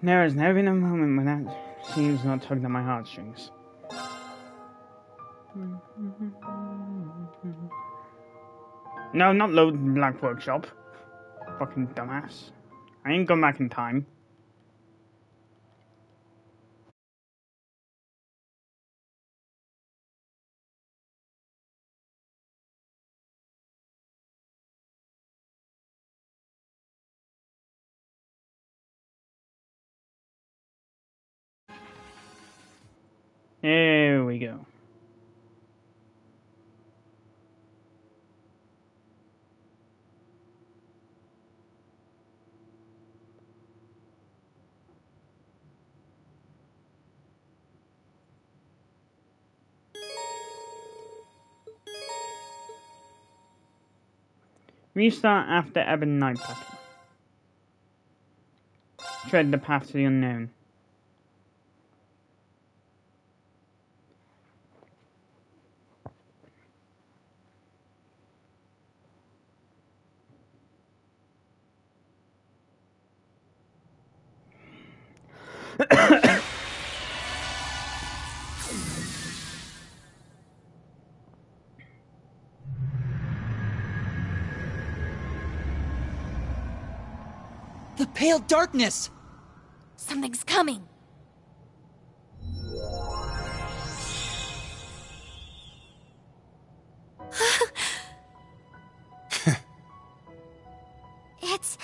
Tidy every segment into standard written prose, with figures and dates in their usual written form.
There has never been a moment when that seems not tugged at my heartstrings. No, not Load Black Workshop. Fucking dumbass. I ain't gone back in time. Here we go. Restart after Ebon Night Battle. Tread the path to the unknown. The pale darkness! Something's coming. It's...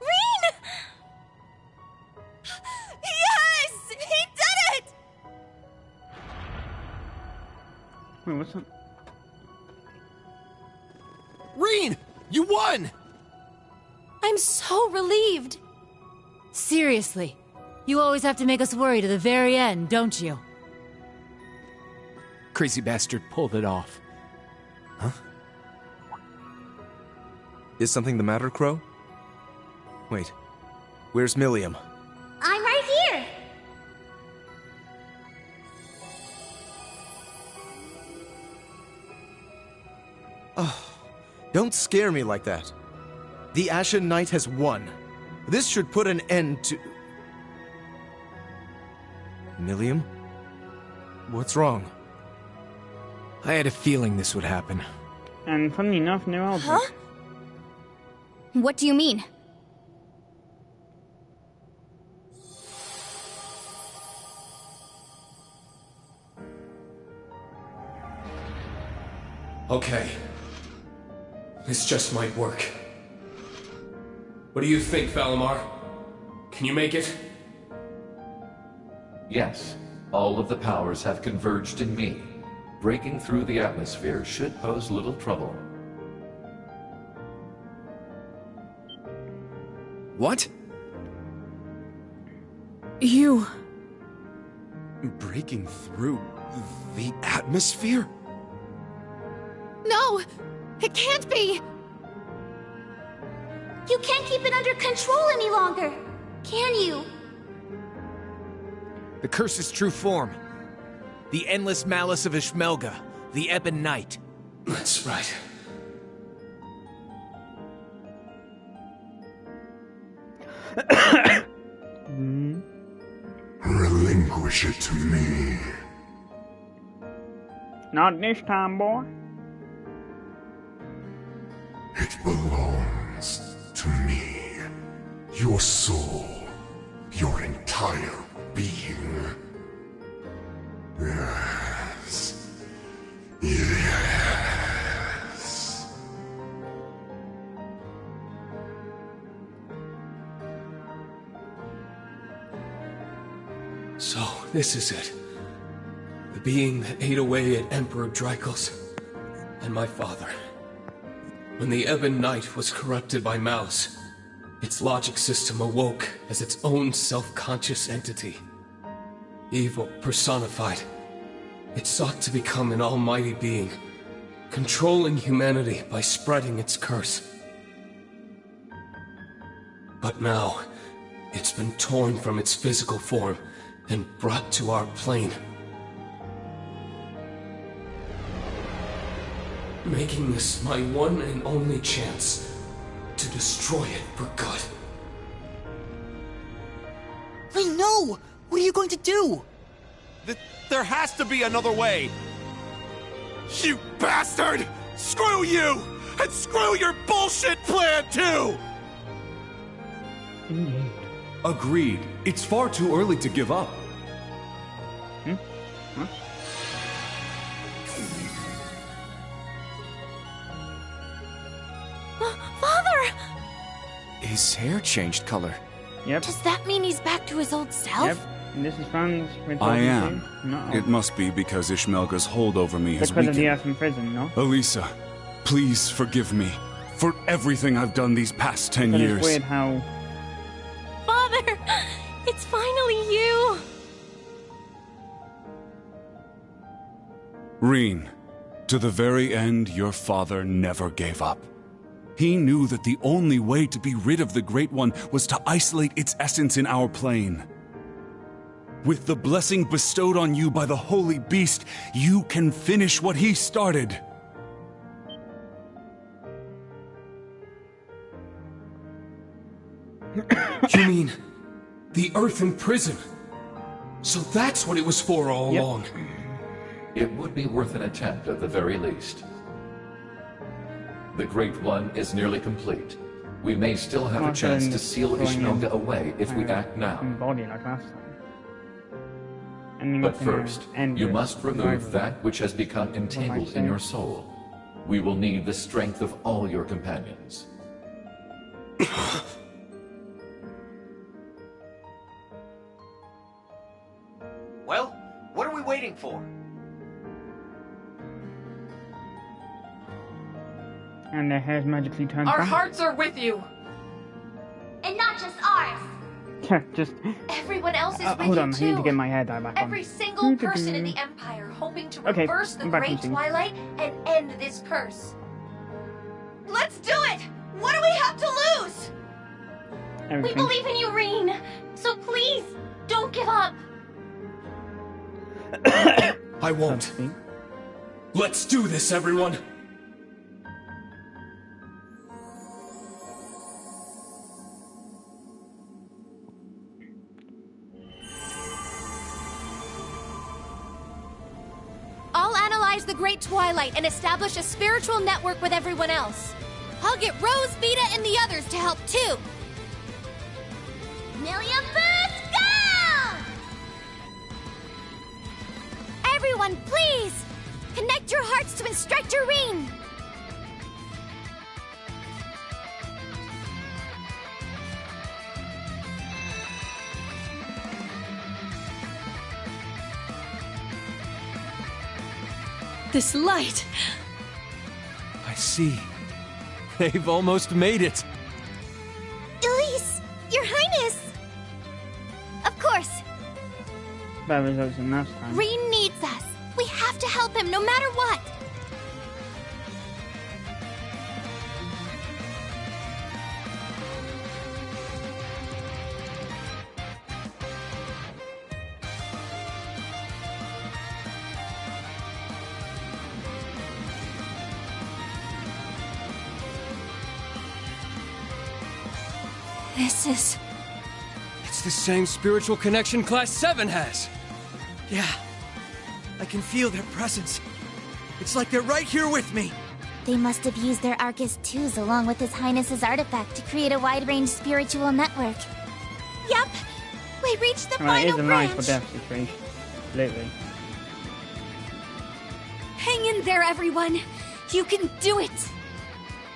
Rean! Yes! He did it! Wait, what's that? Rean! You won! I'm so relieved. Seriously, you always have to make us worry to the very end, don't you? Crazy bastard pulled it off. Huh? Is something the matter, Crow? Wait, where's Milliam? I'm right here. Oh, don't scare me like that. The Ashen Knight has won. This should put an end to... Milliam? What's wrong? I had a feeling this would happen. And funnily enough, no Eldrick. Huh? What do you mean? Okay. This just might work. What do you think, Valimar? Can you make it? Yes. All of the powers have converged in me. Breaking through the atmosphere should pose little trouble. What? You... Breaking through the atmosphere? No! It can't be! You can't keep it under control any longer, can you? The curse's true form. The endless malice of Ishmelga, the Ebon Knight. That's right. Relinquish it to me. Not this time, boy. It belongs to me. Your soul, your entire being. Yes. Yes. So, this is it. The being that ate away at Emperor Drycles and my father. When the Ebon Knight was corrupted by malice, its logic system awoke as its own self-conscious entity. Evil personified. It sought to become an almighty being, controlling humanity by spreading its curse. But now, it's been torn from its physical form and brought to our plane. Making this my one and only chance to destroy it for good. do? What are you going to do? There has to be another way! You bastard! Screw you! And screw your bullshit plan, too! Agreed. It's far too early to give up. Father! His hair changed color. Yep. Does that mean he's back to his old self? Yep. And this is Franz. I am. No. It must be because Ishmelga's hold over me has Because of the weakened. earth in prison, no? Elisa, please forgive me for everything I've done these past 10 But years. it's weird how... Father! It's finally you! Reen, to the very end, your father never gave up. He knew that the only way to be rid of the Great One was to isolate its essence in our plane. With the blessing bestowed on you by the Holy Beast, you can finish what he started. You mean the Earthen Prison? So that's what it was for all along. It would be worth an attempt at the very least. The Great One is nearly complete. We may still have a chance to seal Ishmelga away if we act now. Body like last time. Ending But up in a first, end you with must remove survival. that which has become entangled in your soul. We will need the strength of all your companions. Well, what are we waiting for? And their hair's magically turned Our back. hearts are with you. And not just ours. Just... Everyone else is with hold you on, too. I need to get my hair dye back on. Every single person in the Empire hoping to Okay, reverse the I'm back on Great scene. Twilight and end this curse. Let's do it! What do we have to lose? Everything. We believe in you, Reen. So please, don't give up. I won't. Let's do this, everyone! I'll analyze the Great Twilight and establish a spiritual network with everyone else. I'll get Rose, Vita, and the others to help too. Million Boost, go! Everyone, please! Connect your hearts to Instructor Reen! This light! I see. They've almost made it. Elise! Your Highness! Of course, Better results than last time. Reen needs us. We have to help him no matter what. This is... It's the same spiritual connection Class 7 has. Yeah. I can feel their presence. It's like they're right here with me. They must have used their Arcus twos along with His Highness's artifact to create a wide-range spiritual network. Yep, we reached the Well, it is final a branch. life or death situation. Literally. Hang in there, everyone. You can do it.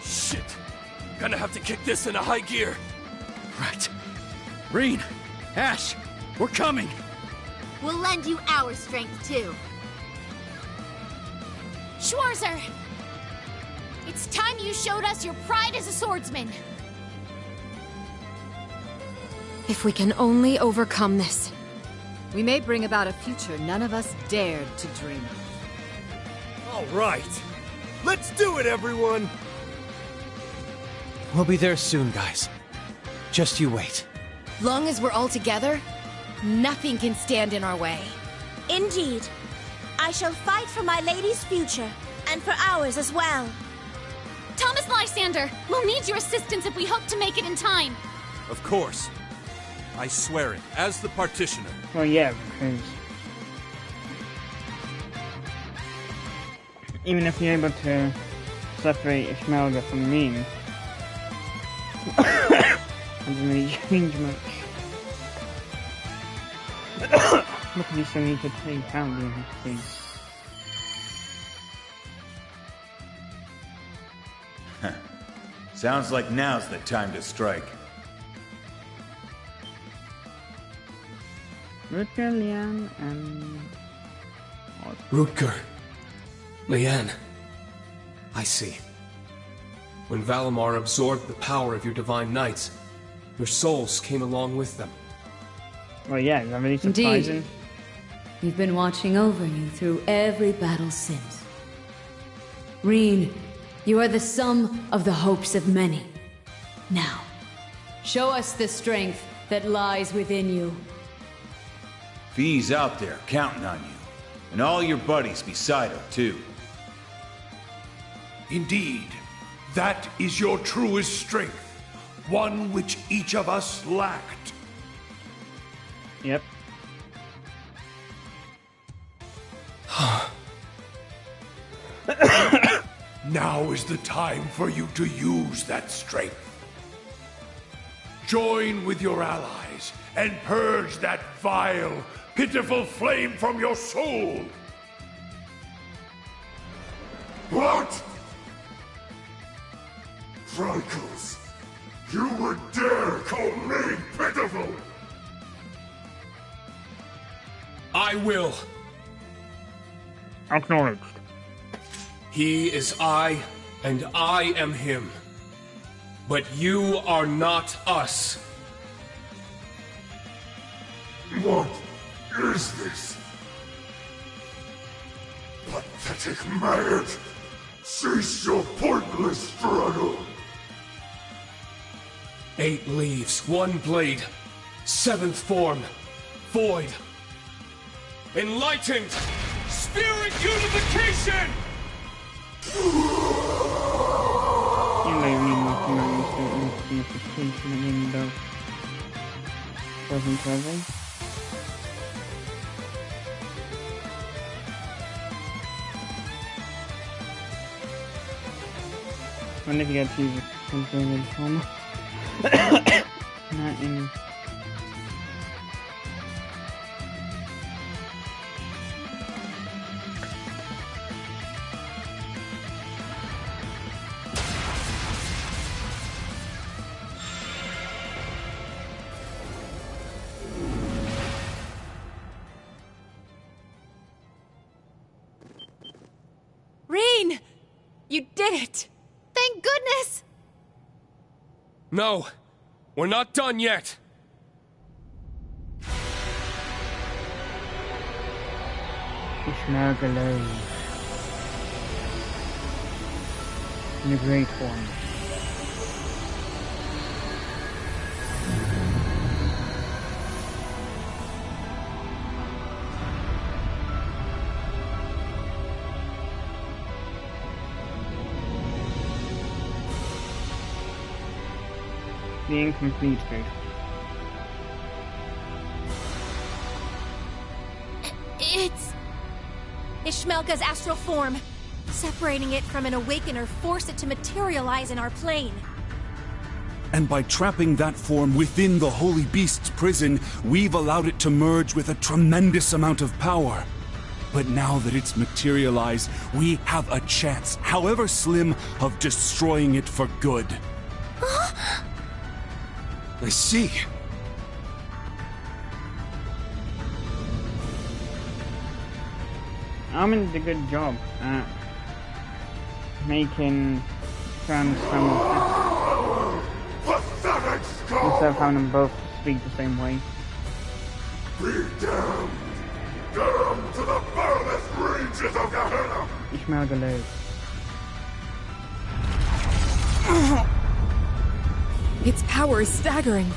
Shit. Gonna have to kick this into high gear. Right. Reen, Ash, we're coming. We'll lend you our strength too. Schwarzer, it's time you showed us your pride as a swordsman. If we can only overcome this, we may bring about a future none of us dared to dream of. All right. Let's do it, everyone! We'll be there soon, guys. Just you wait. Long as we're all together, nothing can stand in our way. Indeed. I shall fight for my lady's future, and for ours as well. Thomas Lysander, we'll need your assistance if we hope to make it in time. Of course. I swear it, as the partitioner. Well, yeah, because even if you're able to separate Ishmelga from Rean, it doesn't really change much. Look, you still need to take out the NPC. Sounds like now's the time to strike. Rutger, Leanne, and... Rutger. Leanne. I see. When Valimar absorbed the power of your Divine Knights, your souls came along with them. Well, yeah, is that really surprising? Indeed. We've been watching over you through every battle since. Rean, you are the sum of the hopes of many. Now, show us the strength that lies within you. Vi's out there counting on you. And all your buddies beside her, too. Indeed, that is your truest strength. One which each of us lacked. Yep. Now is the time for you to use that strength. Join with your allies and purge that vile, pitiful flame from your soul. What? Drykos, you would dare call me pitiful? I will. Acknowledged. He is I, and I am him. But you are not us. What is this? Pathetic mad! Cease your pointless struggle! 8 leaves, 1 blade, 7th form, void. Enlightened! Spirit unification! You may be knocking on the unification window. Doesn't travel. I wonder if you get to use a controller form. Not in. Rean! You did it! Thank goodness! No, we're not done yet. Ishmelga alone. The Great One. The incomplete group. It's Ishmelga's astral form. Separating it from an Awakener forced it to materialize in our plane. And by trapping that form within the Holy Beast's prison, we've allowed it to merge with a tremendous amount of power. But now that it's materialized, we have a chance, however slim, of destroying it for good. I see. Armin did a good job at making trans simultaneous instead of having them both speak the same way. Be damned! Damned to the furthest reaches of Gehenna! Ishmelga lives. Its power is staggering.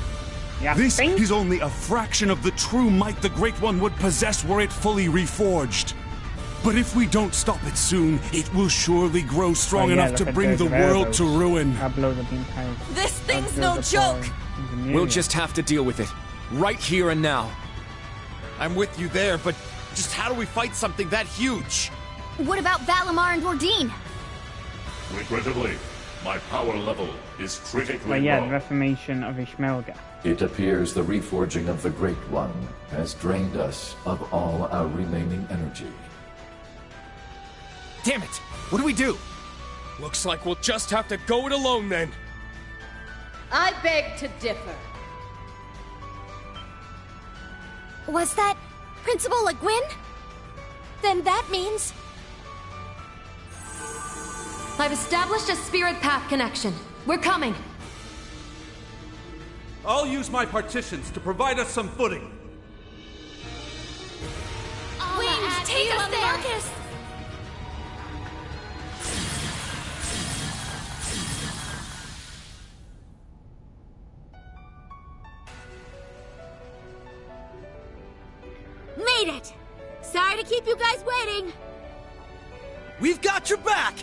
This is only a fraction of the true might the Great One would possess were it fully reforged. But if we don't stop it soon, it will surely grow strong enough to bring the world to ruin. This thing's no joke! We'll just have to deal with it. Right here and now. I'm with you there, but just how do we fight something that huge? What about Valimar and Wardeen? Regrettably, my power level is critically But yeah, the low. reformation of Ishmelga. It appears the reforging of the Great One has drained us of all our remaining energy. Damn it! What do we do? Looks like we'll just have to go it alone then. I beg to differ. Was that Principal Le Guin? Then that means... I've established a spirit path connection. We're coming. I'll use my partitions to provide us some footing. Wings, take us there! Marcus! Made it! Sorry to keep you guys waiting. We've got your back!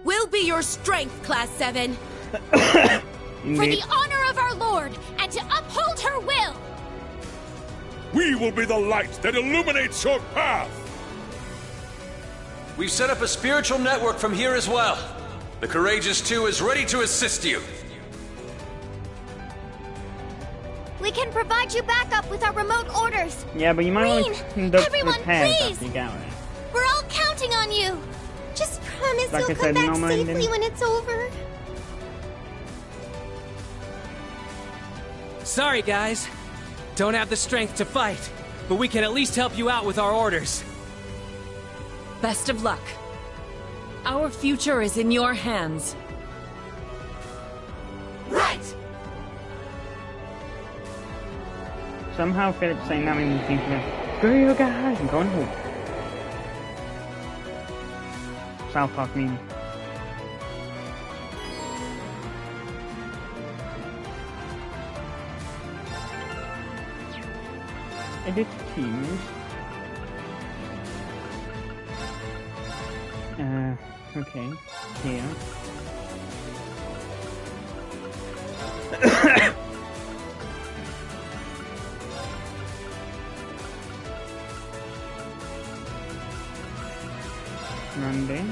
We'll be your strength, Class 7. For the honor of our Lord, and to uphold her will! We will be the light that illuminates your path! We've set up a spiritual network from here as well. The Courageous 2 is ready to assist you. We can provide you backup with our remote orders. Yeah, but you might want to conduct everyone, repairs please! after you get there. We're all counting on you. Just promise Like I you'll said, come back no safely minding. when it's over. Sorry, guys. Don't have the strength to fight, but we can at least help you out with our orders. Best of luck. Our future is in your hands. Right! Somehow Philip's saying that made me think of screw you guys, I'm going home. South Park meme. Edit teams. Okay, here. Monday.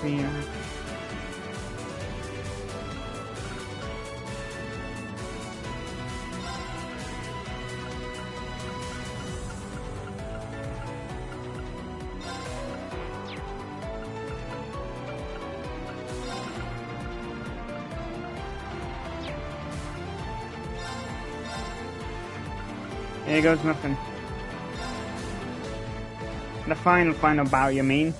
Here. Here goes nothing. The final bout, you mean?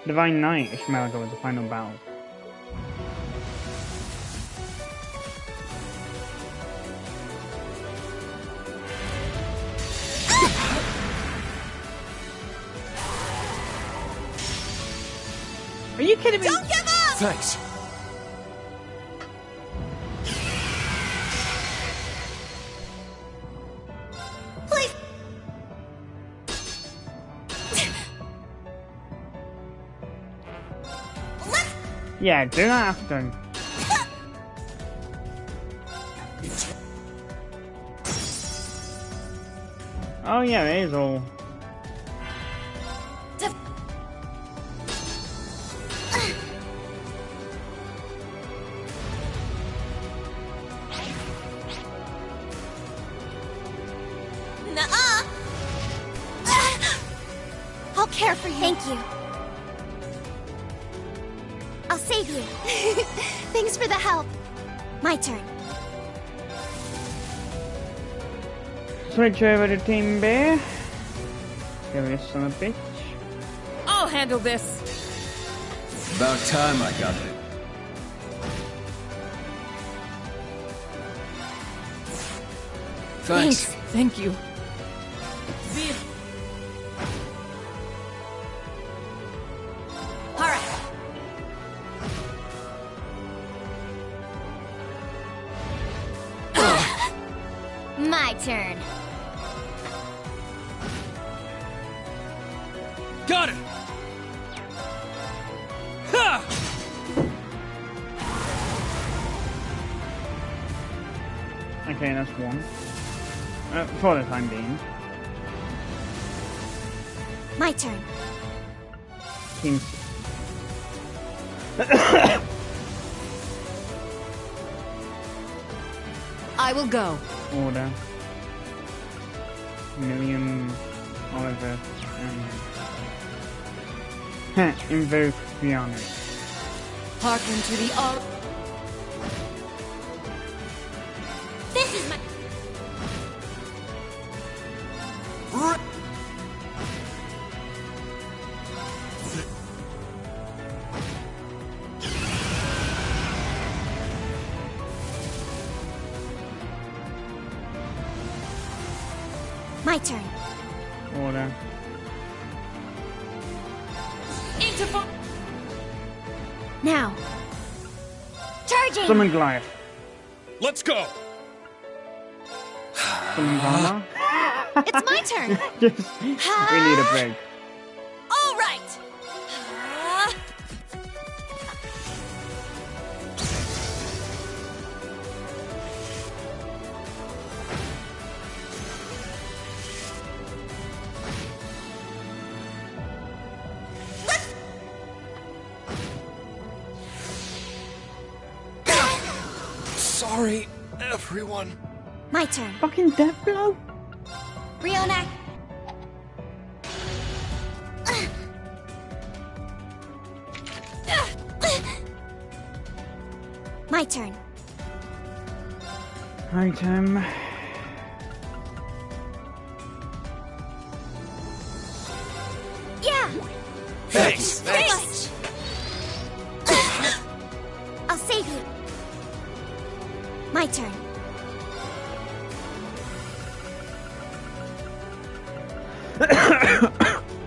Divine Knight, Ishmelga was the final battle. Are you kidding me? Don't give up! Thanks. Please! Yeah, do that after. Oh yeah, it is all. Nuh-uh! I'll care for you. Thank you. I'll save you. Thanks for the help. My turn. Switch over to Team Bear. Give this son of a bitch. I'll handle this. About time I got it. Thanks. Thank you. All right. My turn. Got it! Ha! Okay, that's one. For the time being. My turn. Seems. I will go. Order. Million Oliver and invoke Fiona. Hearken to the all. This is my. My turn. Order. Now. Charging! Summon Goliath. Let's go! Summon Valma. It's my turn! We need a break. All right! Sorry, everyone. My turn. Fucking death blow. Rionak. My turn. Item. Yeah. Thanks. Thanks. I'll save you. My turn.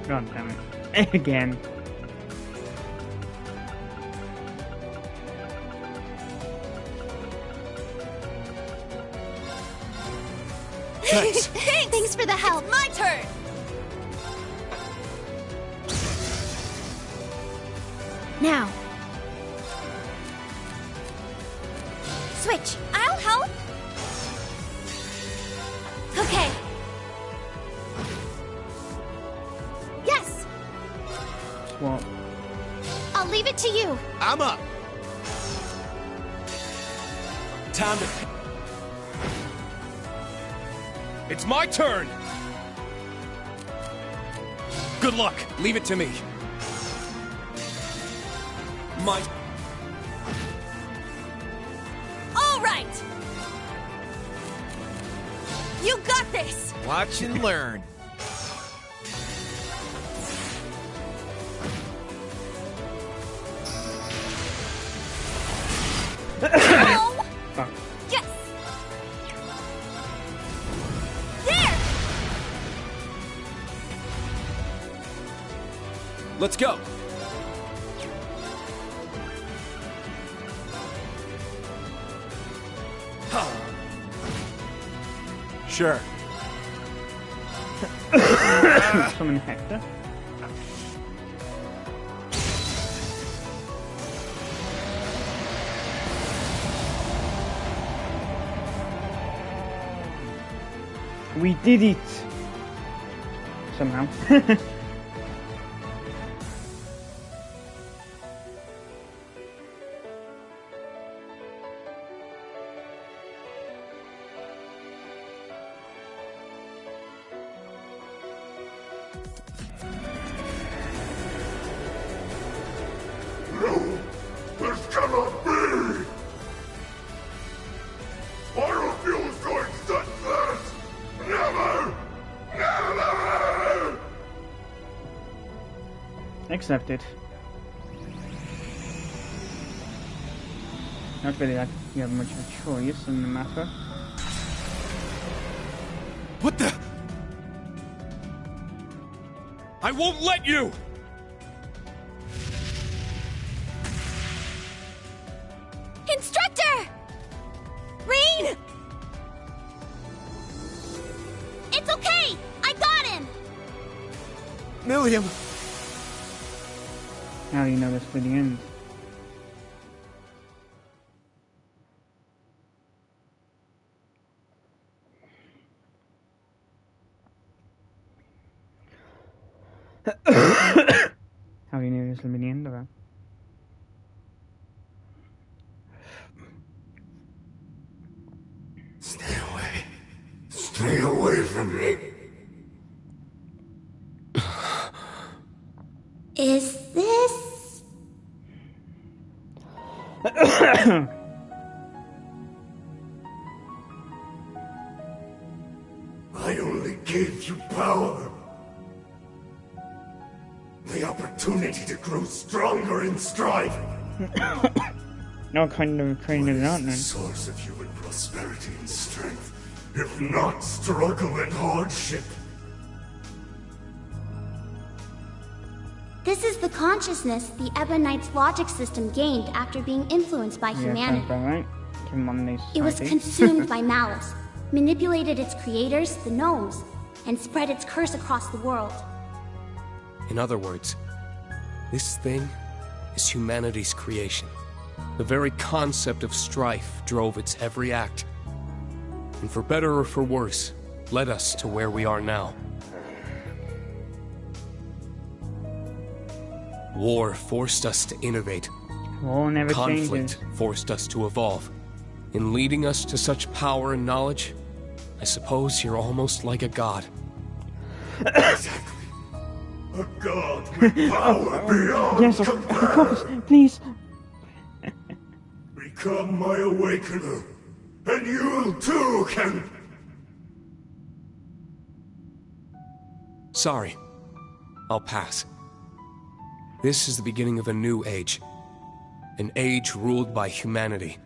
God damn it. Again. Thanks. Thanks for the help. It's my turn. Now. Switch. I'll help. Okay. Yes. What? I'll leave it to you. I'm up. Time to... It's my turn! Good luck. Leave it to me. My... All right! You got this! Watch and learn. Oh! Fuck. Yes! There! Let's go. Sure. Summon Hector. We did it! Somehow. This cannot be! I refuse to accept this! Never! Never! Accepted. Not really like you have much of a choice in the matter. What the? I won't let you! Instructor! Rain! It's okay! I got him! Milliam, How do you know this for the end? How do you know this will be the end of it? Stay away. Stay away from me. Is this... I only gave you power. The opportunity to grow stronger in strife. No kind of training it out then. Source of human prosperity and strength, if not struggle and hardship. This is the consciousness the Ebonite's logic system gained after being influenced by humanity. Right. It was consumed by malice, manipulated its creators, the gnomes, and spread its curse across the world. In other words, this thing is humanity's creation. The very concept of strife drove its every act. And for better or for worse, led us to where we are now. War forced us to innovate. War never Conflict changes. forced us to evolve. In leading us to such power and knowledge, I suppose you're almost like a god. Exactly. A god with power beyond Yes, of course. Please. Become my awakener, and you too can... Sorry. I'll pass. This is the beginning of a new age. An age ruled by humanity.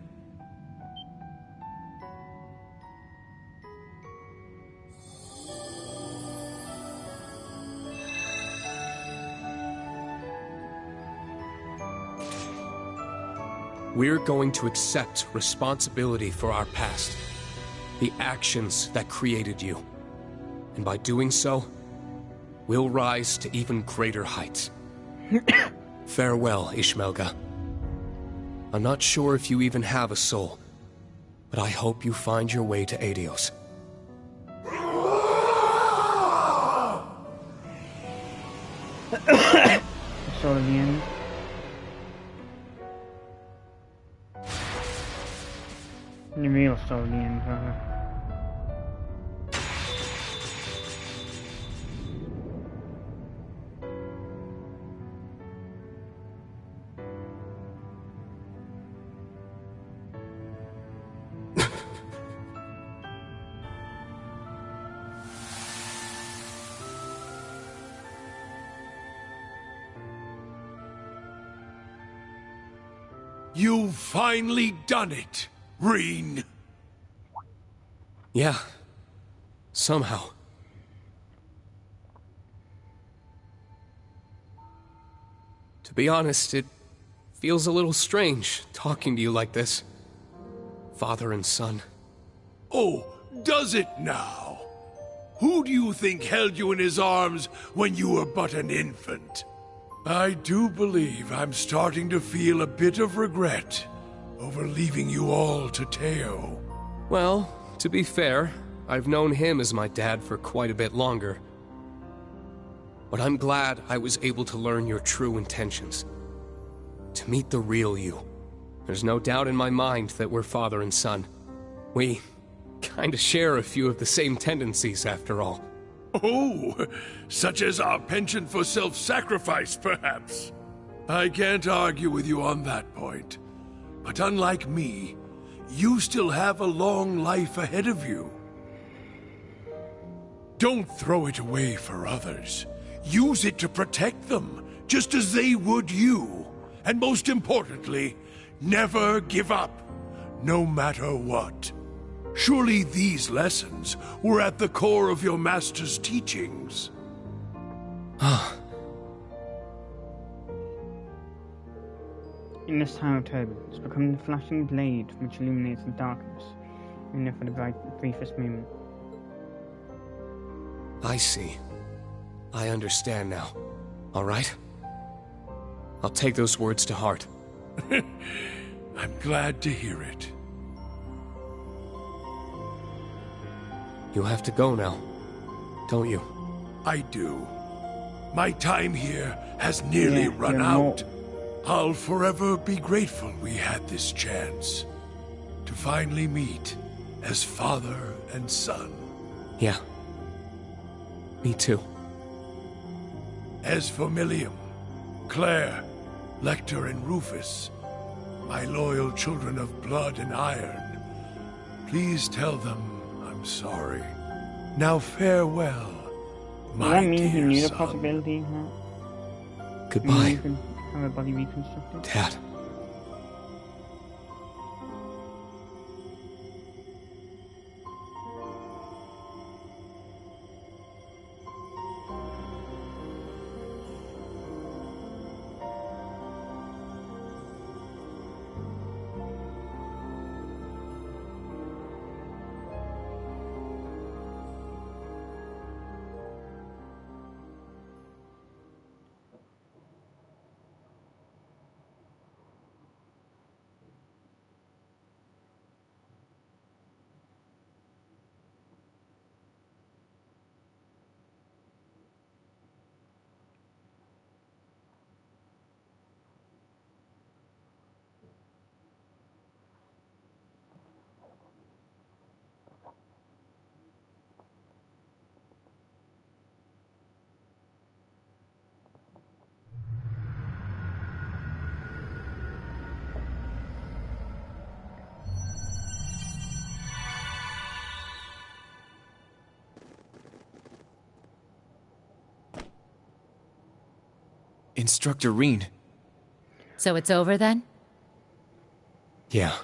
We're going to accept responsibility for our past, the actions that created you. And by doing so, we'll rise to even greater heights. Farewell, Ishmelga. I'm not sure if you even have a soul, but I hope you find your way to Aidios. Sort of the end. The real story, the end for her. You've finally done it, Rean. Yeah. Somehow. To be honest, it feels a little strange talking to you like this. Father and son. Oh, does it now? Who do you think held you in his arms when you were but an infant? I do believe I'm starting to feel a bit of regret over leaving you all to Teo. Well, to be fair, I've known him as my dad for quite a bit longer. But I'm glad I was able to learn your true intentions. To meet the real you. There's no doubt in my mind that we're father and son. We kinda share a few of the same tendencies, after all. Oh, such as our penchant for self-sacrifice, perhaps. I can't argue with you on that point. But unlike me, you still have a long life ahead of you. Don't throw it away for others. Use it to protect them, just as they would you. And most importantly, never give up, no matter what. Surely these lessons were at the core of your master's teachings. In this time of turbulence, become the flashing blade which illuminates the darkness, even if for the briefest moment. I see. I understand now. All right? I'll take those words to heart. I'm glad to hear it. You have to go now, don't you? I do. My time here has nearly run out. I'll forever be grateful we had this chance to finally meet as father and son. Yeah. Me too. As for Milium, Claire, Lecter, and Rufus, my loyal children of blood and iron, please tell them I'm sorry. Now farewell, my Does that mean he dear knew the son. possibility, huh? Goodbye, You can have a body reconstructed? Dad. Instructor Rean. So it's over then? Yeah.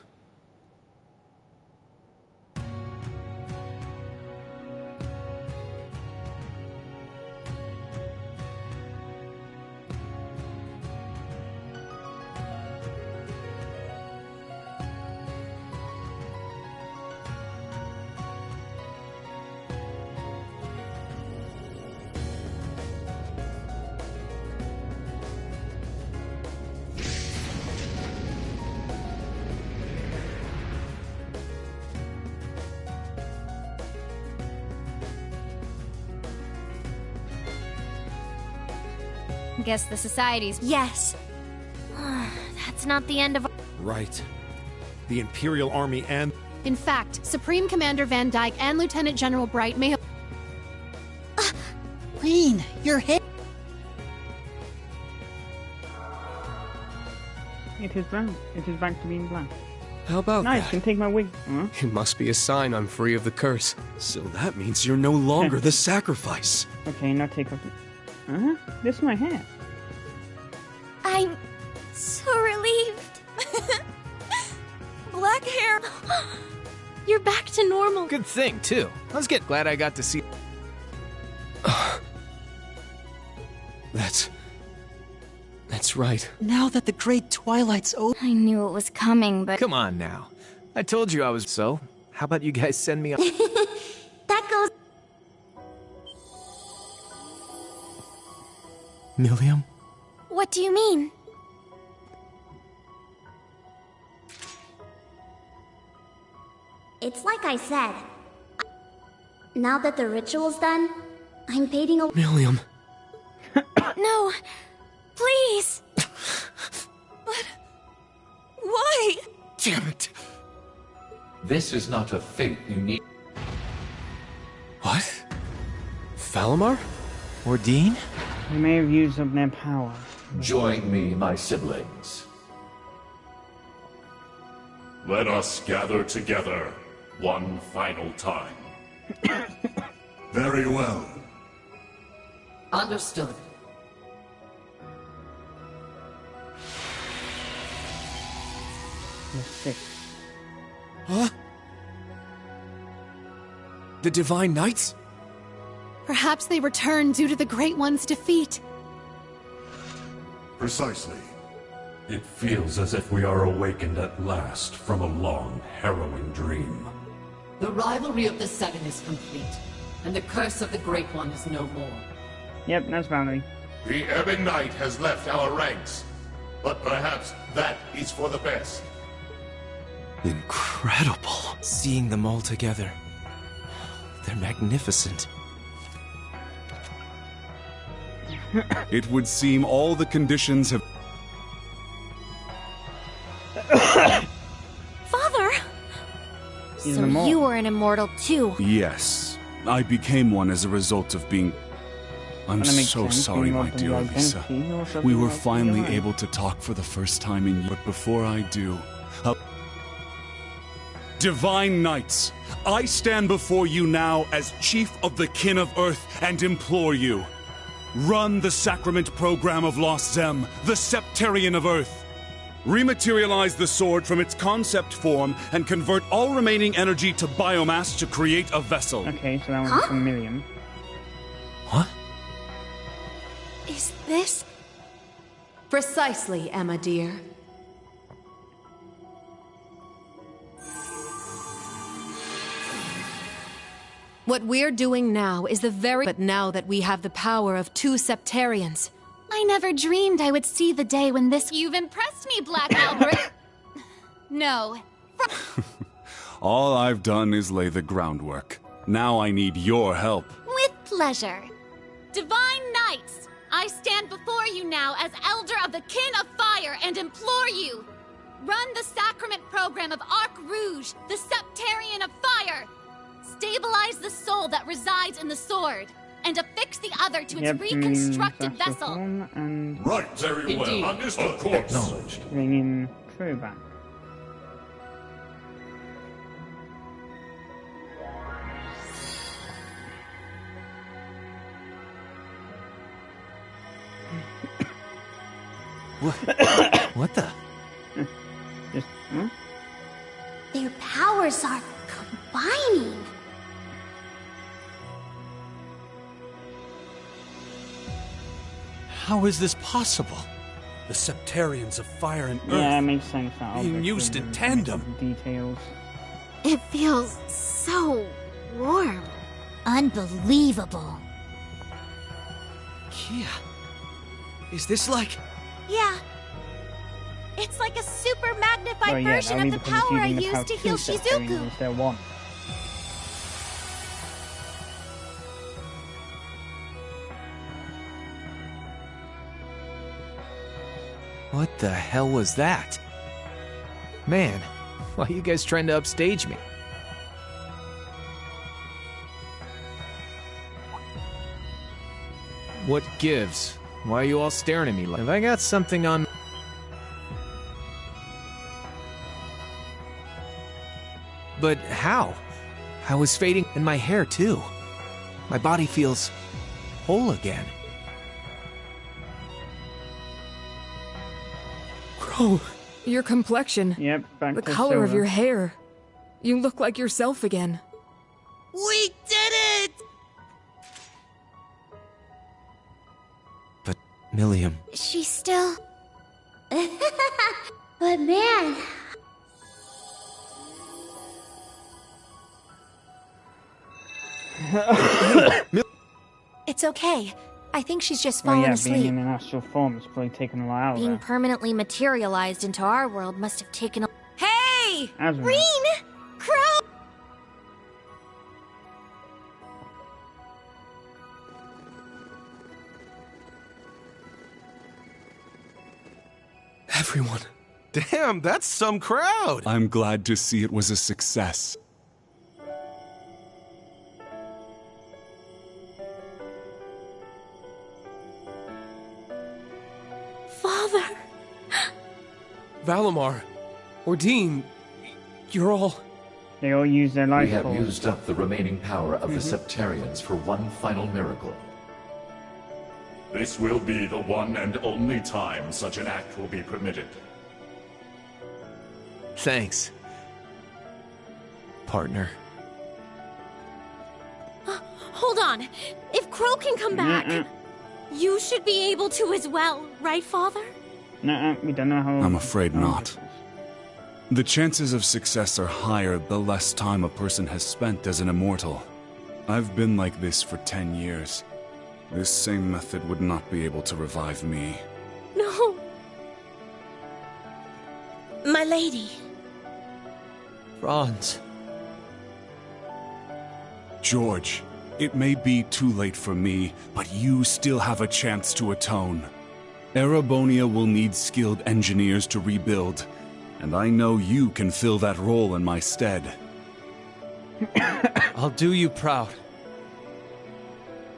Guess the Society's... Yes. That's not the end of... Right. The Imperial Army and... In fact, Supreme Commander Van Dyke and Lieutenant General Bright may have... Rean, your head... It is brown. It is back to being black. How about Nice, that? can take my wig. Huh? It must be a sign I'm free of the curse. So that means you're no longer the sacrifice. Okay, now take off the... Huh? This is my hair. I'm so relieved. Black hair! You're back to normal. Good thing, too. Glad I got to see... That's right. Now that the Great Twilight's over... I knew it was coming, but... Come on now. I told you I was... So, how about you guys send me a... That goes... Milium? What do you mean? It's like I said. Now that the ritual's done, I'm fading away. Milium. No! Please! But... Why? Damn it! This is not a fate you need. What? Falamar? Ordine? They may have used up their power. Join me, my siblings. Let us gather together one final time. Very well. Understood. The 6. Huh? The Divine Knights? Perhaps they returned due to the Great One's defeat. Precisely. It feels as if we are awakened at last from a long, harrowing dream. The rivalry of the Seven is complete, and the curse of the Great One is no more. Yep, that's Valerie. The Ebon Knight has left our ranks. But perhaps that is for the best. Incredible. Seeing them all together. They're magnificent. It would seem all the conditions have... Father! So you were an immortal too. Yes. I became one as a result of being... I'm so sorry, my dear Lisa. We were finally able to talk for the first time in years. But before I do... Divine Knights, I stand before you now as Chief of the Kin of Earth and implore you. Run the Sacrament Program of Lost Zem, the Septarian of Earth. Rematerialize the sword from its concept form and convert all remaining energy to biomass to create a vessel. Okay, so that one's from Millium. What? Is this... Precisely, Emma dear. What we're doing now is the very... But now that we have the power of 2 Septarians... I never dreamed I would see the day when this... You've impressed me, Black Albert. No. All I've done is lay the groundwork. Now I need your help. With pleasure. Divine Knights, I stand before you now as Elder of the Kin of Fire and implore you. Run the Sacrament Program of Arc Rouge, the Septarian of Fire. Stabilize the soul that resides in the sword, and affix the other to its reconstructed vessel. Right, very well. Understood. Of course. Acknowledged. Bring in Crow back. What the? Just, Their powers are combining. How is this possible? The Septarians of Fire and Earth yeah, it makes sense. being used in tandem. Details. It feels so warm. Unbelievable. Kia, is this like... Yeah. It's like a super magnified Well, yeah, version of the power I used to heal Shizuku. Is there one? What the hell was that? Man, why are you guys trying to upstage me? What gives? Why are you all staring at me like... Have I got something on... But how? How is fading in my hair too? My body feels whole again. Crow, your complexion. Yep, back the to color of silver. your hair. You look like yourself again. We did it! But, Millium... She's still... But man... It's okay. I think she's just Well, fallen yeah, asleep. being in an astral form has probably taken a lot out of Being her. permanently materialized into our world must have taken a... Hey! Asuna. Reen! Crow! Everyone. Damn, that's some crowd! I'm glad to see it was a success. Father! Valimar, Ordine, you're all... They all use their life We have force. used up the remaining power of the Septarians for one final miracle. This will be the one and only time such an act will be permitted. Thanks, partner. Hold on. If Crow can come back, you should be able to as well, right, Father? No, we don't know how... I'm afraid not. The chances of success are higher the less time a person has spent as an immortal. I've been like this for 10 years. This same method would not be able to revive me. No. My lady. Franz. George, it may be too late for me, but you still have a chance to atone. Erebonia will need skilled engineers to rebuild, and I know you can fill that role in my stead. I'll do you proud.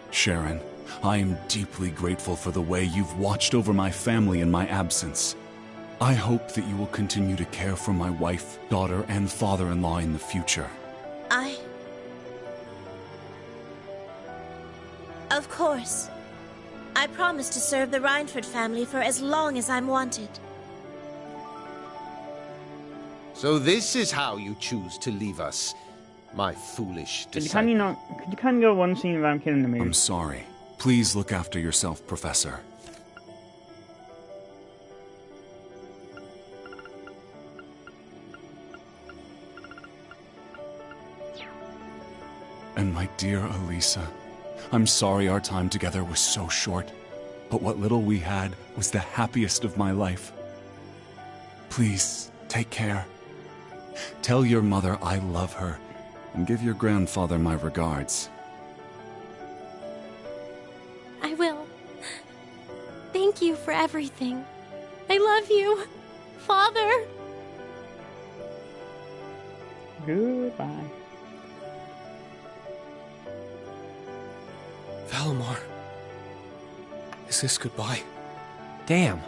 Sharon, I am deeply grateful for the way you've watched over my family in my absence. I hope that you will continue to care for my wife, daughter, and father-in-law in the future. Of course. I promise to serve the Reinford family for as long as I'm wanted. So this is how you choose to leave us, my foolish disciple. Could you kind of go one scene without killing the movie? I'm sorry. Please look after yourself, Professor. And my dear Elisa, I'm sorry our time together was so short, but what little we had was the happiest of my life. Please, take care. Tell your mother I love her, and give your grandfather my regards. I will. Thank you for everything. I love you, Father. Goodbye. Valimar. Is this goodbye? Damn.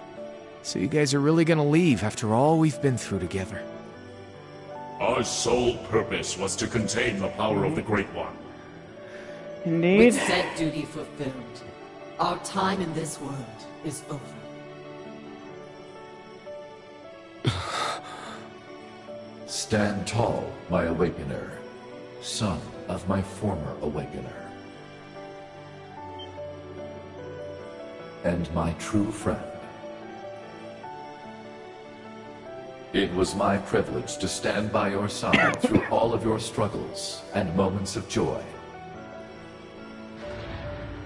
So you guys are really gonna leave after all we've been through together? Our sole purpose was to contain the power of the Great One. Indeed. With said duty fulfilled, our time in this world is over. Stand tall, my awakener, son of my former awakener. And my true friend. It was my privilege to stand by your side through all of your struggles and moments of joy.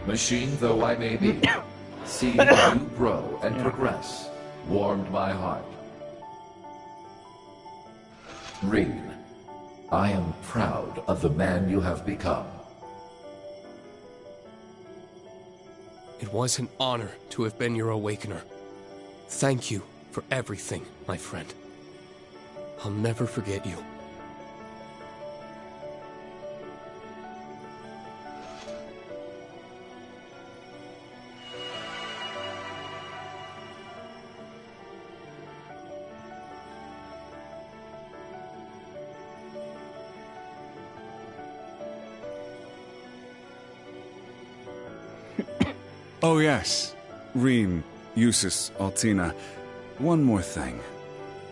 Machine though I may be, seeing you grow and progress warmed my heart. Rean, I am proud of the man you have become. It was an honor to have been your awakener. Thank you for everything, my friend. I'll never forget you. Oh yes, Rean, Eustace, Altina. One more thing.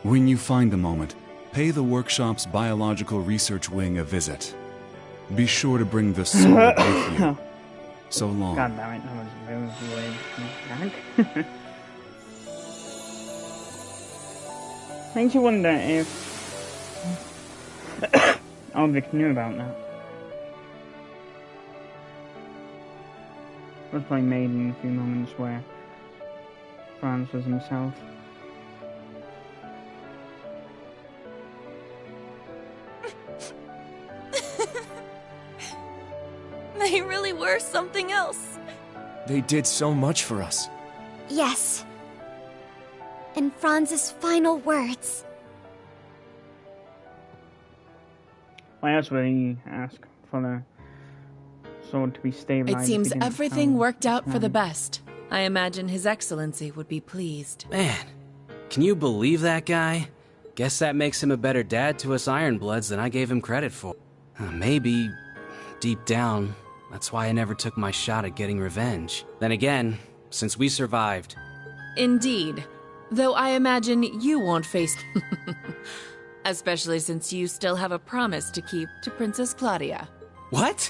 When you find a moment, pay the workshop's biological research wing a visit. Be sure to bring the sword with you. So long. God damn it, that was really bad. Makes you wonder if Albrecht knew about that. It was probably made in a few moments where Franz was himself. They really were something else. They did so much for us. Yes. And Franz's final words. Why else would he ask for the sword to be stabilized? It seems everything worked out for the best. I imagine His Excellency would be pleased. Man, can you believe that guy? Guess that makes him a better dad to us Ironbloods than I gave him credit for. Maybe, deep down, that's why I never took my shot at getting revenge. Then again, since we survived... Indeed. Though I imagine you won't face... Especially since you still have a promise to keep to Princess Claudia. What?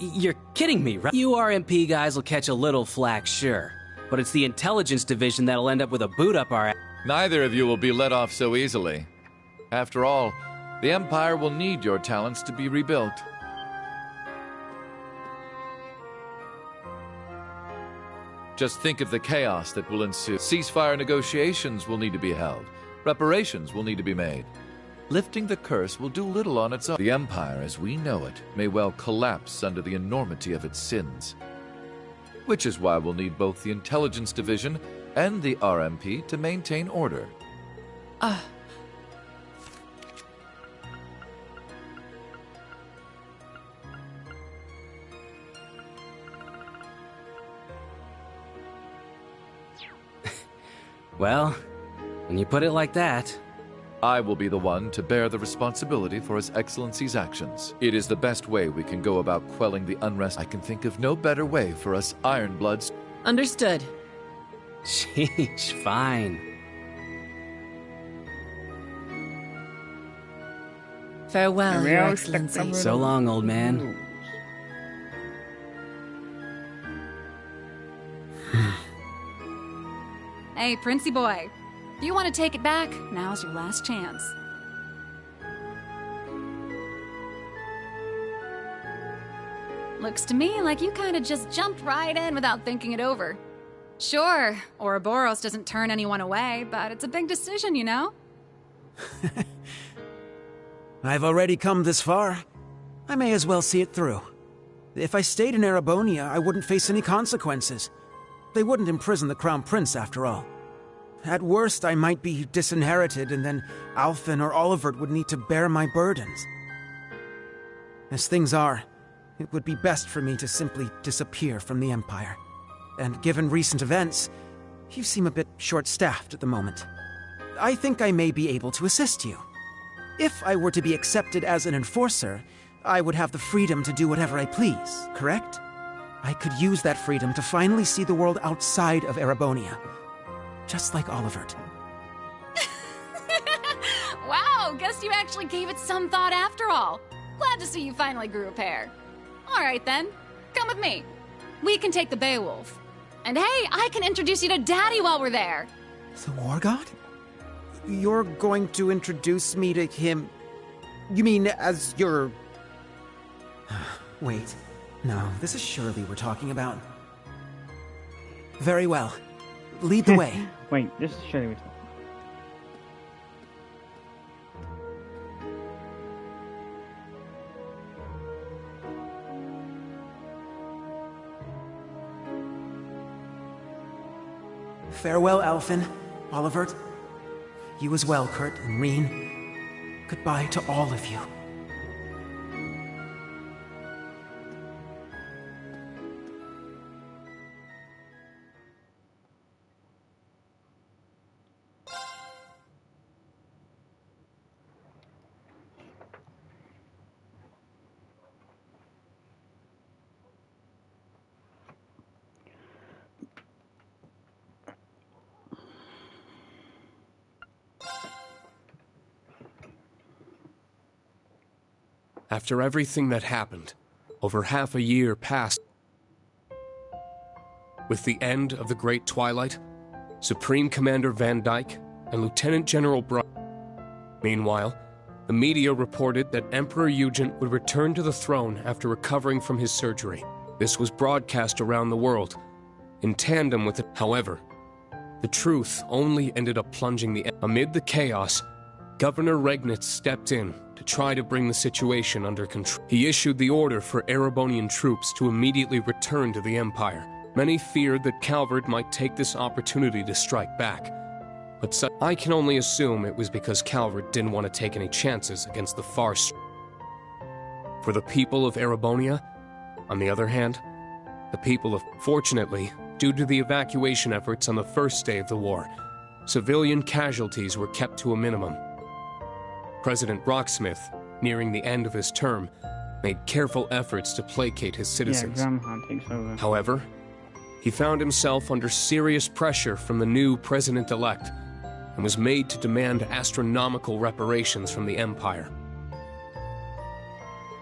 You're kidding me, right? You RMP guys will catch a little flack, sure. But it's the intelligence division that'll end up with a boot up our ass. Neither of you will be let off so easily. After all, the Empire will need your talents to be rebuilt. Just think of the chaos that will ensue. Ceasefire negotiations will need to be held. Reparations will need to be made. Lifting the curse will do little on its own. The Empire, as we know it, may well collapse under the enormity of its sins. Which is why we'll need both the Intelligence Division and the RMP to maintain order. Well, when you put it like that... I will be the one to bear the responsibility for His Excellency's actions. It is the best way we can go about quelling the unrest. I can think of no better way for us Ironbloods. Understood. Sheesh, fine. Farewell, Your Excellency. So long, old man. Hey, Princey boy. If you want to take it back, now's your last chance. Looks to me like you kind of just jumped right in without thinking it over. Sure, Ouroboros doesn't turn anyone away, but it's a big decision, you know? I've already come this far. I may as well see it through. If I stayed in Erebonia, I wouldn't face any consequences. They wouldn't imprison the Crown Prince, after all. At worst, I might be disinherited, and then Alphen or Olivert would need to bear my burdens. As things are, it would be best for me to simply disappear from the Empire. And given recent events, you seem a bit short-staffed at the moment. I think I may be able to assist you. If I were to be accepted as an enforcer, I would have the freedom to do whatever I please, correct? I could use that freedom to finally see the world outside of Erebonia. Just like Olivert. Wow, guess you actually gave it some thought after all. Glad to see you finally grew a pair. All right then, come with me. We can take the Beowulf. And hey, I can introduce you to Daddy while we're there. The War God? You're going to introduce me to him? You mean as your... Wait, no, this is Shirley we're talking about. Very well. Lead the way. Wait, this is Shirley we're talking about. Farewell, Alphen, Olivert. You as well, Kurt and Reen. Goodbye to all of you. After everything that happened, over half a year passed. With the end of the Great Twilight, Supreme Commander Van Dyke and Lieutenant General Bright. Meanwhile, the media reported that Emperor Eugen would return to the throne after recovering from his surgery. This was broadcast around the world, in tandem with it. However, the truth only ended up plunging the... Amid the chaos, Governor Regnitz stepped in to try to bring the situation under control. He issued the order for Erebonian troops to immediately return to the Empire. Many feared that Calvard might take this opportunity to strike back, but I can only assume it was because Calvard didn't want to take any chances against the far... For the people of Erebonia, on the other hand, the people of... Fortunately, due to the evacuation efforts on the first day of the war, civilian casualties were kept to a minimum. President Rocksmith, nearing the end of his term, made careful efforts to placate his citizens. Yeah, Grandma takes over. However, he found himself under serious pressure from the new president-elect and was made to demand astronomical reparations from the Empire.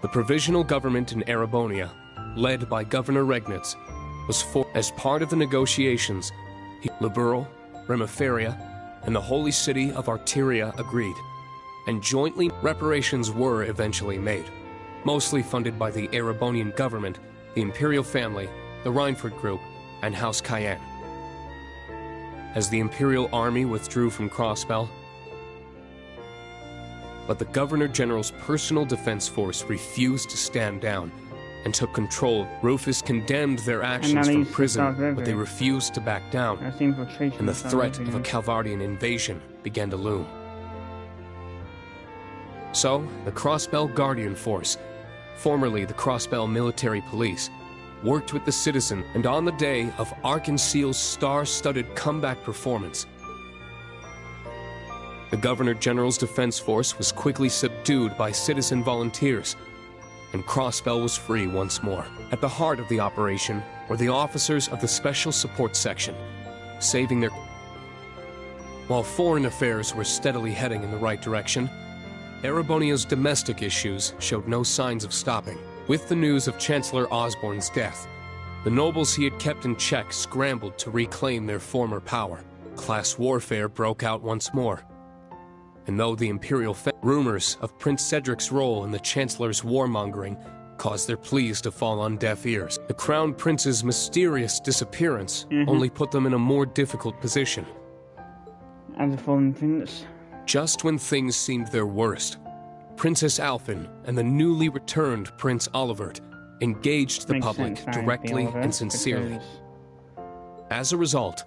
The provisional government in Erebonia, led by Governor Regnitz, was as part of the negotiations, Liberl, Remiferia, and the holy city of Arteria agreed, and jointly reparations were eventually made, mostly funded by the Erebonian government, the Imperial family, the Reinford Group, and House Cayenne. As the Imperial army withdrew from Crossbell, But the Governor General's personal defense force refused to stand down and took control. Rufus condemned their actions from prison, but they refused to back down, and the threat of a Calvardian invasion began to loom. So, the Crossbell Guardian Force, formerly the Crossbell Military Police, worked with the citizen, and on the day of Arkansas's star-studded comeback performance, the Governor General's defense force was quickly subdued by citizen volunteers, and Crossbell was free once more. At the heart of the operation were the officers of the Special Support Section, saving their... While foreign affairs were steadily heading in the right direction, Erebonia's domestic issues showed no signs of stopping. With the news of Chancellor Osborne's death, the nobles he had kept in check scrambled to reclaim their former power. Class warfare broke out once more. And though the Imperial rumors of Prince Cedric's role in the Chancellor's warmongering caused their pleas to fall on deaf ears, the Crown Prince's mysterious disappearance only put them in a more difficult position. As a fallen prince. Just when things seemed their worst, Princess Alphen and the newly returned Prince Olivert engaged the public directly and sincerely. As a result,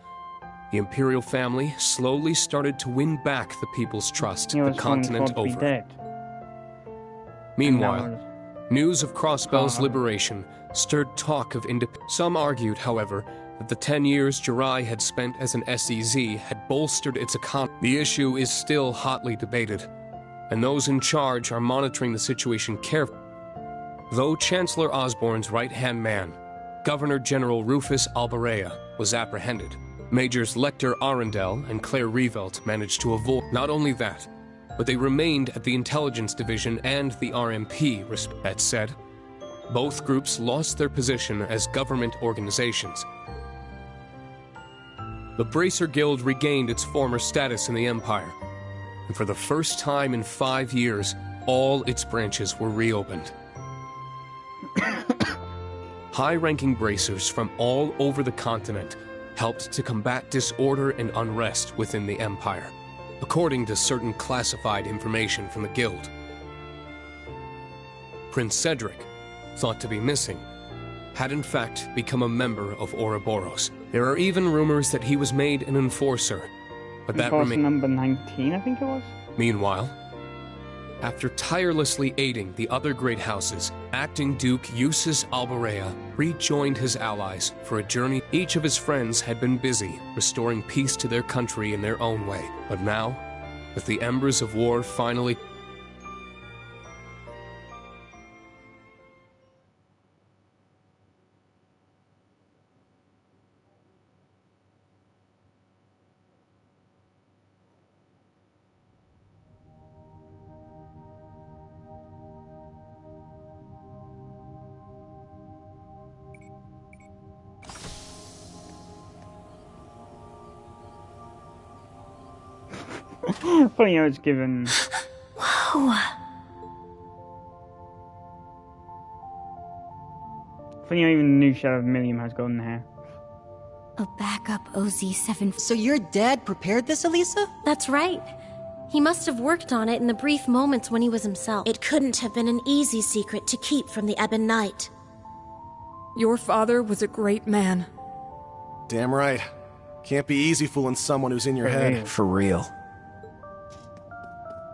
the Imperial family slowly started to win back the people's trust the continent over. Meanwhile, news of Crossbell's liberation stirred talk of independence. Some argued, however, that the 10 years Jirai had spent as an SEZ had bolstered its economy. The issue is still hotly debated, and those in charge are monitoring the situation carefully. Though Chancellor Osborne's right-hand man, Governor General Rufus Albarella, was apprehended, Majors Lecter Arundel and Claire Revelt managed to avoid. Not only that, but they remained at the Intelligence Division and the RMP. That said, both groups lost their position as government organizations. The Bracer Guild regained its former status in the Empire, and for the first time in 5 years, all its branches were reopened. High-ranking bracers from all over the continent helped to combat disorder and unrest within the Empire, according to certain classified information from the Guild. Prince Cedric, thought to be missing, had in fact become a member of Ouroboros. There are even rumors that he was made an enforcer, but that remains... number 19, I think it was? Meanwhile, after tirelessly aiding the other great houses, Acting Duke Eustace Albarella rejoined his allies for a journey. Each of his friends had been busy restoring peace to their country in their own way. But now, with the embers of war finally... Funny how it's given. Whoa. Funny how even the new Shadow of Millium has golden hair. A backup OZ7. So your dad prepared this, Elisa? That's right. He must have worked on it in the brief moments when he was himself. It couldn't have been an easy secret to keep from the Ebon Knight. Your father was a great man. Damn right. Can't be easy fooling someone who's in your head. For real.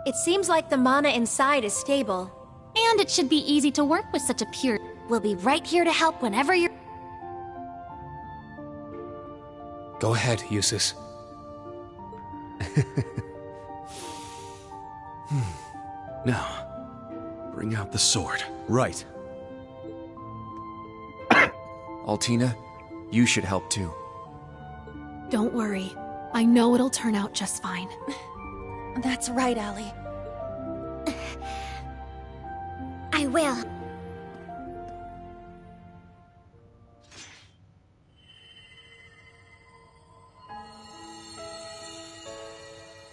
It seems like the mana inside is stable. And it should be easy to work with such a pure... We'll be right here to help whenever you're... Go ahead, Eustace. Now, bring out the sword. Right. Altina, you should help too. Don't worry. I know it'll turn out just fine. That's right, Allie. I will.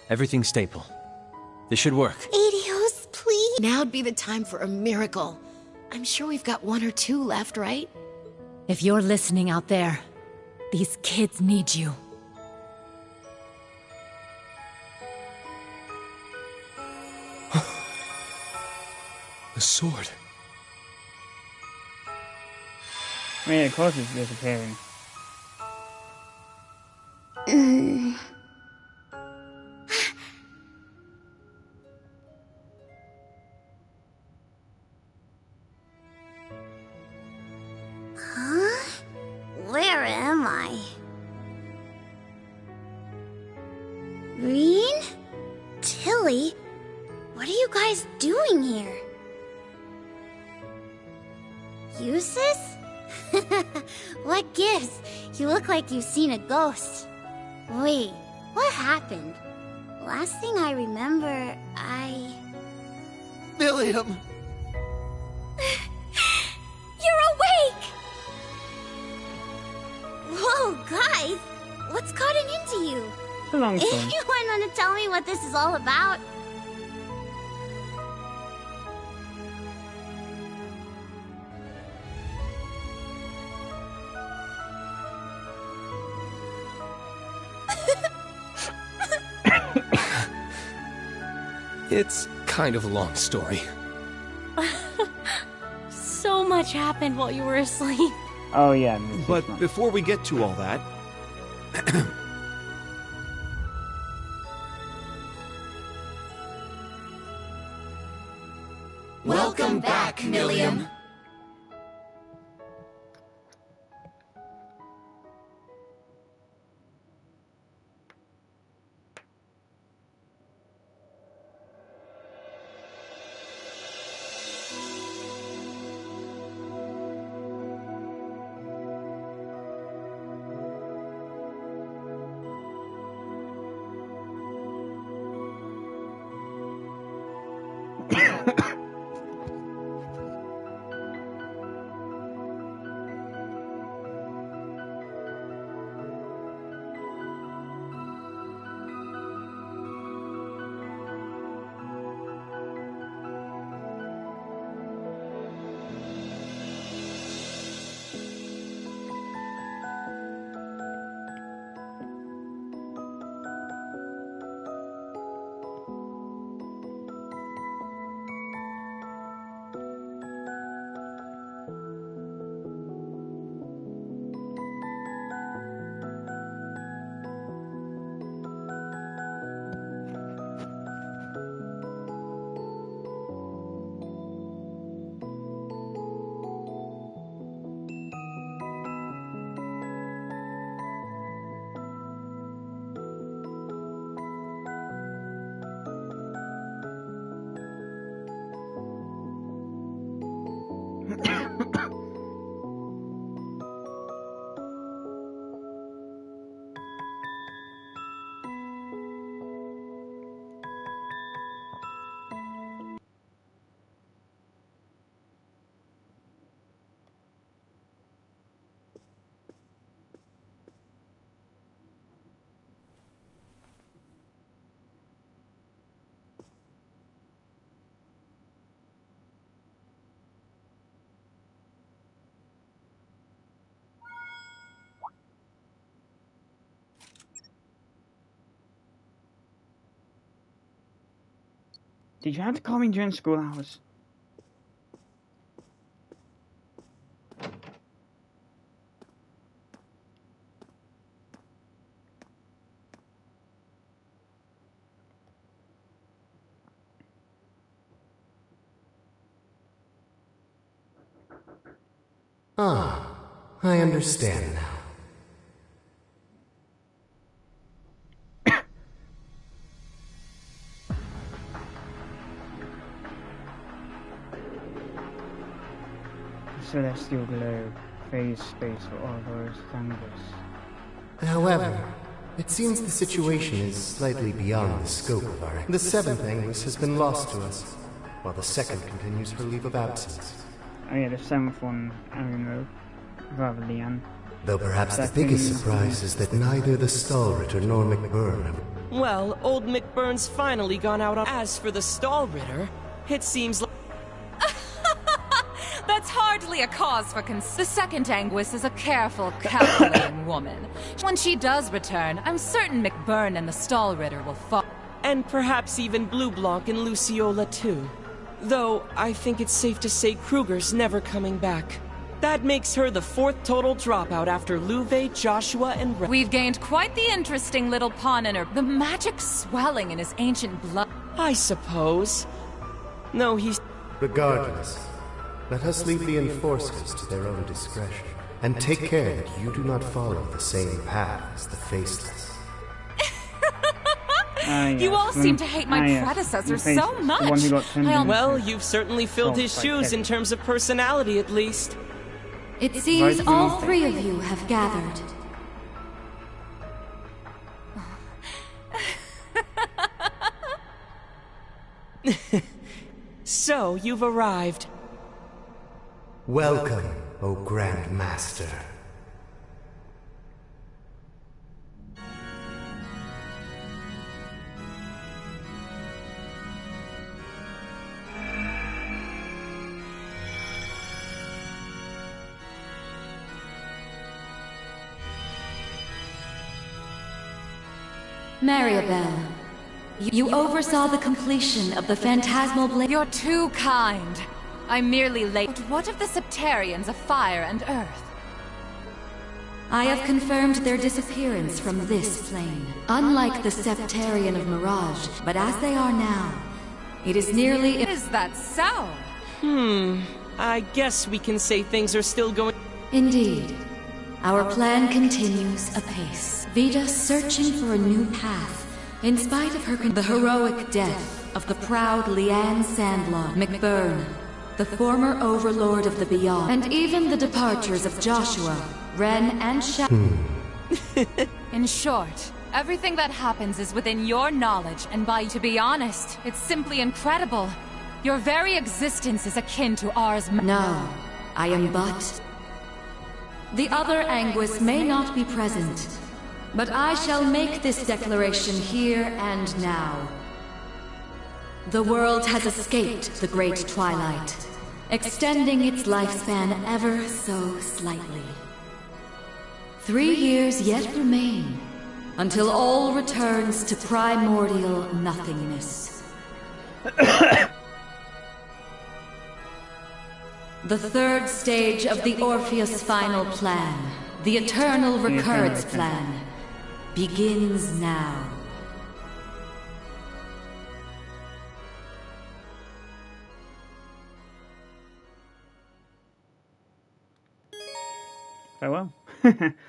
Everything's stable. This should work. Adios, please. Now'd be the time for a miracle. I'm sure we've got 1 or 2 left, right? If you're listening out there, these kids need you. The sword. I mean, of course it's disappearing. Huh? Where am I? Rean? Tilly? What are you guys doing here? Eustace? What gives? You look like you've seen a ghost. Wait, what happened? Last thing I remember, William! You're awake! Whoa, guys! What's gotten into you? It's a long story. Anyone want to tell me what this is all about? It's kind of a long story. So much happened while you were asleep. Oh yeah. But before we get to all that... Welcome back, Milliam. Did you have to call me during school hours? Ah, I understand now. Celestial globe, phase space for Ouroboros Thangos. However, it seems the situation is slightly beyond the scope of our... The seventh Anguis has been lost to us, while the second continues her leave of absence. Oh yeah, the seventh one, I remember, rather Leanne. Though perhaps the biggest surprise is that neither the Stallritter nor McBurn have... Well, old McBurn's finally gone out on... As for the Stallritter, it seems like... That's hardly a cause for The second Anguis is a careful, calculating woman. When she does return, I'm certain McBurn and the Stallritter will fall. And perhaps even Blue Blanc and Luciola too. Though, I think it's safe to say Kruger's never coming back. That makes her the 4th total dropout after Luve, Joshua, and We've gained quite the interesting little pawn in her. The magic swelling in his ancient blood. I suppose. No, he's... Regardless, let us leave the enforcers to their own discretion, and take care that you do not follow the same path as the Faceless. You all seem to hate my predecessor so much. Well, you've certainly filled his shoes in terms of personality, at least. It seems all 3 of you have gathered. So, you've arrived. Welcome, O Grand Master. Maribel, you oversaw the completion of the Phantasmal Blade. You're too kind. I'm merely late. But what of the Septarians of Fire and Earth? I have confirmed their disappearance from this plane. Unlike the Septarian of Mirage, but as they are now, it is nearly... Is that so? I guess we can say things are still going... Indeed. Our plan continues apace. Vida searching for a new path, in spite of the heroic death of the proud Leanne Sandlot McBurn, the former overlord of the Beyond, and even the departures of Joshua, Ren, and In short, everything that happens is within your knowledge, and to be honest, it's simply incredible. Your very existence is akin to ours. No, I am but... The other Anguis may not be present, but I shall make this declaration here and now. The world has escaped the Great Twilight, extending its lifespan ever so slightly. 3 years yet remain, until all returns to primordial nothingness. The 3rd stage of the Orpheus final plan, the Eternal Recurrence plan, begins now. Farewell.